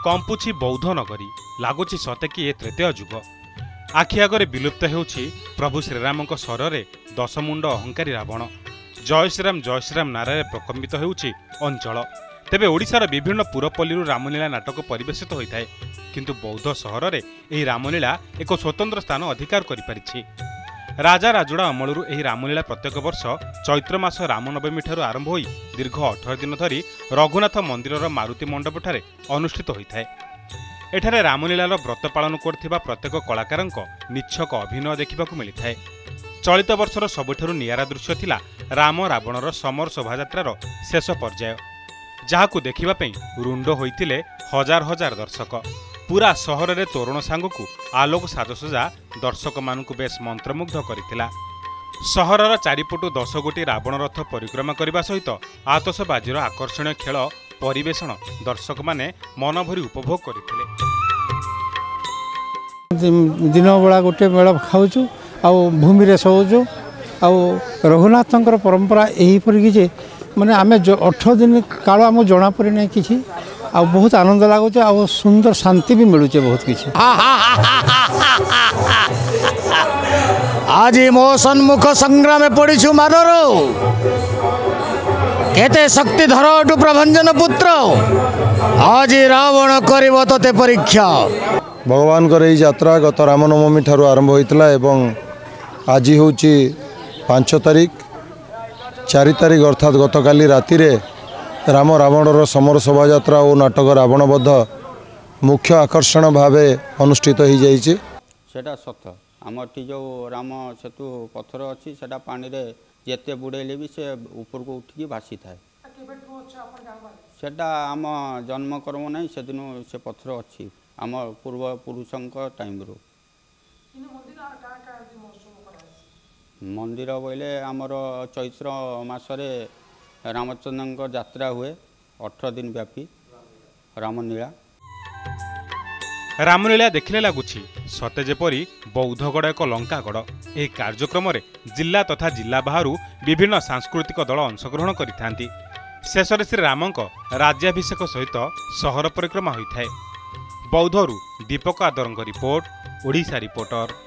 कंपुछि बौद्ध नगरी लगुच सते कि ए तृतीय जुग आखि आगे विलुप्त होउछि प्रभु श्रीराम स्वर दशमुंड अहंकारी रावण जय श्रीराम नारे प्रकम्पित होउछि अंचल। तेबे ओडिशार विभिन्न पुरपल्ली रामलीला नाटक परिवेशित होता है किंतु बौद्ध सहर में यह रामलीला एक स्वतंत्र स्थान अधिकार करिपारिछि। राजा राजुड़ा अमलू यह रामलीला प्रत्येक वर्ष चैत्र मास रामनवमी ठारू आरंभ होई दीर्घ 18 दिन धरी रघुनाथ मंदिर मारुति मंडप ठारे अनुष्ठित होता है। एठारे रामलीलार व्रत पालन करथिबा प्रत्येक कलाकार निच्छक अभिनय देखा मिलता है। चलित वर्षर सबुठारु नियारा दृश्य थिला राम रावणर समर शोभायात्रार शेष पर्याय जहाकू देखिबा पई रुंड होइतिले हजार हजार दर्शक। पूरा सहर में तोरण सांगकू आलोक साजसजा दर्शक मानकू बेस मंत्रमुग्ध करिथिला। सहरर चारिपटू 10 गोटी रावण रथ परिक्रमा करने सहित आतशबाजीर आकर्षणीय खेल परिवेषण दर्शक माने मन भरी उपभोग करथिले। दिन बेला गोटे मेल खाऊँ आ भूमि रे शोचु आ रघुनाथंकर परंपरा यही परिकी जे माने आमे 18 दिन काल आम जना पड़ी ना कि आ बहुत आनंद लगुच आ सुंदर शांति भी मिलूचे बहुत किसी। आज मो सन्मुख संग्राम पड़ीछु मानर केते शक्तिधर प्रभंजन पुत्र आज रावण करिब तते परीक्षा। भगवान कर यात्रा गत रामनवमी ठारू आरंभ होइतला एवं आज होची 5 तारिख 4 तारिख अर्थात गतकाली राति रे राम रावणर समर शोभायात्रा और नाटक रावणबद्ध मुख्य आकर्षण भावे अनुष्ठित हो जाइए। सेटा सत आम जो राम सेतु पथर अच्छी से पानी रे जेते बुड़ेले भी से ऊपर को उठिकी भासी थाए। सेटा आम जन्म कर्म नहीं से दिन से पथर अच्छी आम पूर्व पुरुषों टाइम रू मंदिर बोले आमर चैत्र मासरे रामचंद्र यात्रा हुए 18 दिन व्यापी रामलीला। रामलीला देखिले लगुछि सते जेपरी बौद्धगड़ एक लंकागड़। यह कार्यक्रम जिला तथा जिला बाहर विभिन्न सांस्कृतिक दल अंशग्रहण करिथांती। शेष श्री रामक राज्याभिषेक सहित सहर परिक्रमा होता है। बौद्धरू दीपक आदरंग रिपोर्ट, ओडिशा रिपोर्टर।